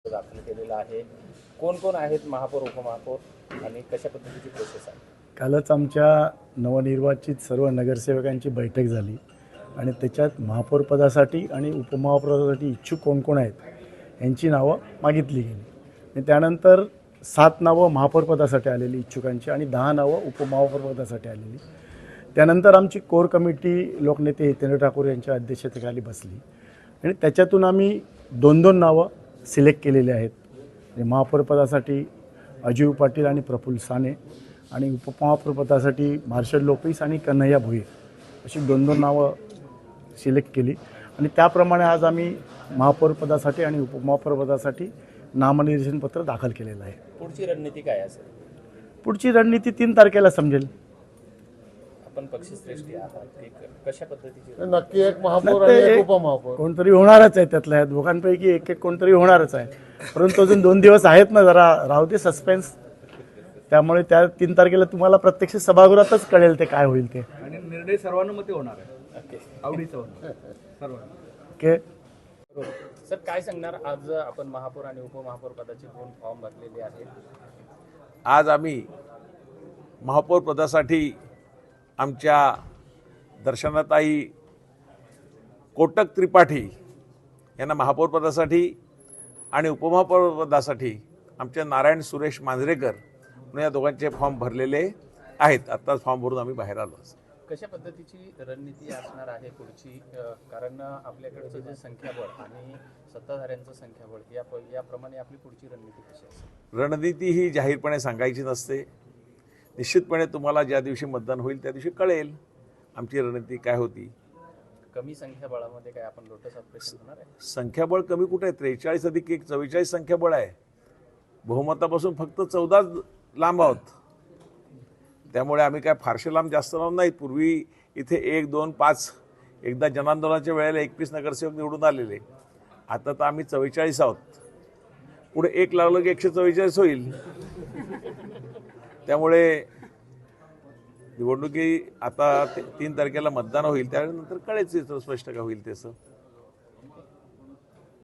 दाखल केलेला आहे. कोण कोण आहेत महापौर उपमहापौर आणि कशा पद्धतीची प्रोसेस आहे? कालच आमच्या नवनिर्वाचित सर्व नगरसेवकांची बैठक झाली आणि त्याच्यात महापौर पदासाठी आणि उपमहापौरासाठी इच्छुक कोण कोण आहेत यांची नावं मागितली गेली आणि त्यानंतर 7 नावं महापौर पदासाठी आलेली इच्छुकांची आणि 10 नावं उपमहापौर पदासाठी आलेली. त्यानंतर आमची कोर कमिटी लोकनेते हितेंद्र ठाकूर यांच्या अध्यक्षतेखाली बसली आणि त्याच्यातून आम्ही 2-2 नावं सिलेक्ट केलेली आहेत. महापौर पदासाठी अजीव पाटील आणि प्रफुल्ल साने आणि उपमहापौर पदासाठी मार्शल लोपेस आणि कन्हैया भोये अशी 2-2 नावं सिलेक्ट केली आणि त्याप्रमाणे आज आम्ही महापौर पदासाठी आणि उपमहापौर पदासाठी नामनिर्देशन पत्र दाखल केलेलं आहे. पुढची रणनीती काय असेल? पुढची रणनीती 3 तारखेला समजेल. आपण पक्षश्रेष्ठी आहात, एक कशा पद्धतीची नक्की एक महापौर आणि एक उपमहापौर कोणतरी होणारच आहे. त्यातल्या दोघांपैकी एक कोणतरी होणारच आहे. परंतु अजून 2 दिवस आहेत ना, जरा राहू दे सस्पेन्स. त्यामुळे त्या 3 तारखेला तुम्हाला प्रत्यक्ष सभागृहातच कळेल ते काय होईल ते. आणि निर्णय सर्वांनुमते होणार आहे, आवडीचा होणार सर्वांना. ओके. सर काय सांगणार? आज आपण महापौर आणि उपमहापौर पदाचे 2 फॉर्म भरलेले आहेत. आज आम्ही महापौर पदासाठी आमच्या दर्शनाताई कोटक त्रिपाठी यांना महापौर पदासाठी आणि उपमहापौर पदासाठी आमच्या नारायण सुरेश मांजरेकर या दोघांचे फॉर्म भरलेले आहेत. आत्ताच फॉर्म भरून आम्ही बाहेर आलो. कशा पद्धतीची रणनीती असणार आहे पुढची? कारण आपल्याकडचं जे संख्याबळ आणि सत्ताधाऱ्यांचं संख्याबळ याप्रमाणे आपली पुढची रणनीती कशी असेल? रणनीती ही जाहीरपणे सांगायची नसते. निश्चितपणे तुम्हाला ज्या दिवशी मतदान होईल त्या दिवशी कळेल आमची रणनीती काय होती. कमी संख्याबळामध्ये काय आपण लोटस ऑपरेशन होणार आहे? संख्याबळ कमी कुठे आहे? 43 अधिक 1 44 संख्याबळ आहे. बहुमतापासून फक्त 14 लांब आहोत. त्यामुळे आम्ही काय फारसे लांब जास्त लांब नाहीत. पूर्वी इथे 1, 2, 5 एकदा जनांदोलनाच्या वेळेला 21 नगरसेवक निवडून आलेले. आता तर आम्ही 44 आहोत. पुढे 1 लागलं की 144 होईल. त्यामुळे निवडणुकी आता 3 तारखेला मतदान होईल, त्यानंतर कळेल स्पष्ट का होईल त्याचं.